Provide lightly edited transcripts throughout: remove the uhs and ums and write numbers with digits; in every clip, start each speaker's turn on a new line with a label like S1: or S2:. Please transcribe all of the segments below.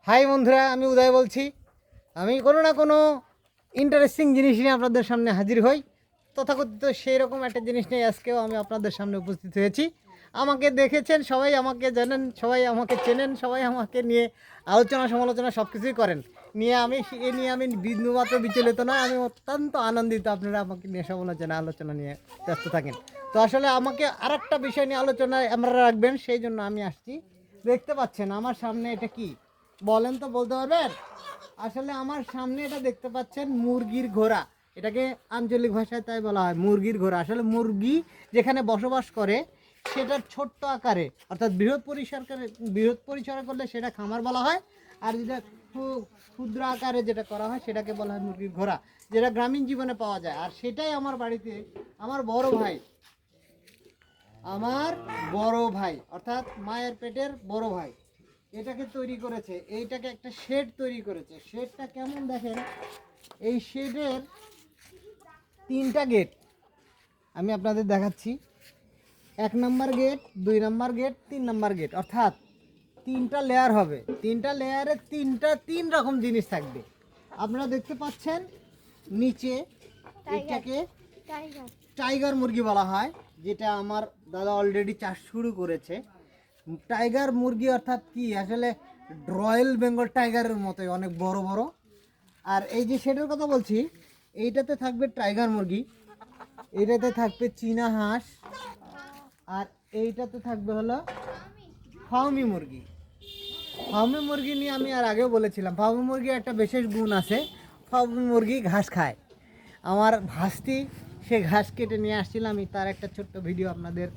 S1: High বন্ধুরা, আমি উদয় বলছি। আমি কোনো না কোনো ইন্টারেস্টিং জিনিস নিয়ে আপনাদের সামনে হাজির হই। তথাকথিত সেই রকম একটা জিনিস নিয়ে আজকেও আমি আপনাদের সামনে উপস্থিত হয়েছি। আমাকে দেখেছেন, সবাই আমাকে জানেন, সবাই আমাকে চেনেন, সবাই আমাকে নিয়ে আলোচনা সমালোচনা সব কিছুই করেন। এ নিয়ে আমি বিন্দুমাত্র বিচলিত নয়, আমি অত্যন্ত আনন্দিত আপনারা আমাকে নিয়ে আলোচনা নিয়ে ব্যস্ত থাকেন। তো আসলে আমাকে আর একটা বিষয় নিয়ে আলোচনায় আমরা রাখবেন, সেই জন্য আমি আসছি। দেখতে পাচ্ছেন আমার সামনে এটা কি বলেন তো, বলতে পারবেন? আসলে আমার সামনে এটা দেখতে পাচ্ছেন মুরগির ঘোড়া। এটাকে আঞ্চলিক ভাষায় তাই বলা হয় মুরগির ঘোড়া। আসলে মুরগি যেখানে বসবাস করে সেটার ছোট্ট আকারে, অর্থাৎ বৃহৎ পরিসরে করলে সেটা খামার বলা হয়। আর যেটা ক্ষুদ্র আকারে যেটা করা হয় সেটাকে বলা হয় মুরগির ঘোড়া, যেটা গ্রামীণ জীবনে পাওয়া যায়। আর সেটাই আমার বাড়িতে আমার বড় ভাই অর্থাৎ মায়ের পেটের বড় ভাই এটাকে তৈরি করেছে। এইটাকে একটা শেড তৈরি করেছে। শেডটা কেমন দেখেন, এই শেডের 3টা গেট আমি আপনাদের দেখাচ্ছি। 1 নম্বর গেট, 2 নম্বর গেট, 3 নম্বর গেট, অর্থাৎ 3টা লেয়ার হবে। 3টা লেয়ারে 3 রকম জিনিস থাকবে। আপনারা দেখতে পাচ্ছেন নিচে এটাকে টাইগার মুরগি বলা হয়, যেটা আমার দাদা অলরেডি চাষ শুরু করেছে। টাইগার মুরগি অর্থাৎ কি, আসলে রয়্যাল বেঙ্গল টাইগারের মতোই অনেক বড় বড়। আর এই যে শেডের কথা বলছি, এইটাতে থাকবে টাইগার মুরগি, এইটাতে থাকবে চীনা হাঁস, আর এইটাতে থাকবে হলো ফার্মি মুরগি। ফার্মি মুরগি নিয়ে আমি আর আগেও বলেছিলাম, ফার্মি মুরগির একটা বিশেষ গুণ আছে। ফার্মি মুরগি ঘাস খায়। আমার ভাস্তি সে ঘাস কেটে নিয়ে আসছিলাম, আমি তার একটা ছোট্ট ভিডিও আপনাদের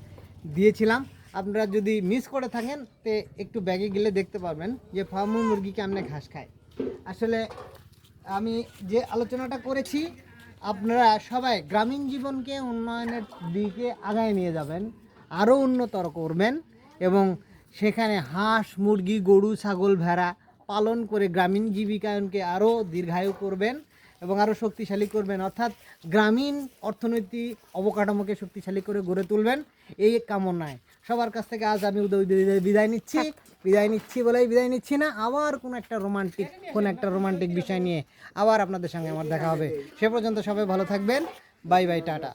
S1: দিয়েছিলাম। আপনারা যদি মিস করে থাকেন তে একটু ব্যাগে গেলে দেখতে পারবেন যে ফার্মি মুরগি কেমনে ঘাস খায়। আসলে আমি যে আলোচনাটা করেছি, আপনারা সবাই গ্রামীণ জীবনকে উন্নয়নের দিকে আগায় নিয়ে যাবেন, আরও উন্নতর করবেন এবং সেখানে হাঁস মুরগি গরু ছাগল ভেড়া পালন করে গ্রামীণ জীবিকায়নকে আরও দীর্ঘায়ু করবেন এবং আরও শক্তিশালী করবেন। অর্থাৎ গ্রামীণ অর্থনৈতিক অবকাঠামোকে শক্তিশালী করে গড়ে তুলবেন, এই কামনায় সবার কাছ থেকে আজ আমি বিদায় নিচ্ছি না। আবার কোনো একটা রোমান্টিক বিষয় নিয়ে আবার আপনাদের সঙ্গে আমার দেখা হবে। সে পর্যন্ত সবাই ভালো থাকবেন। Bye bye, tata.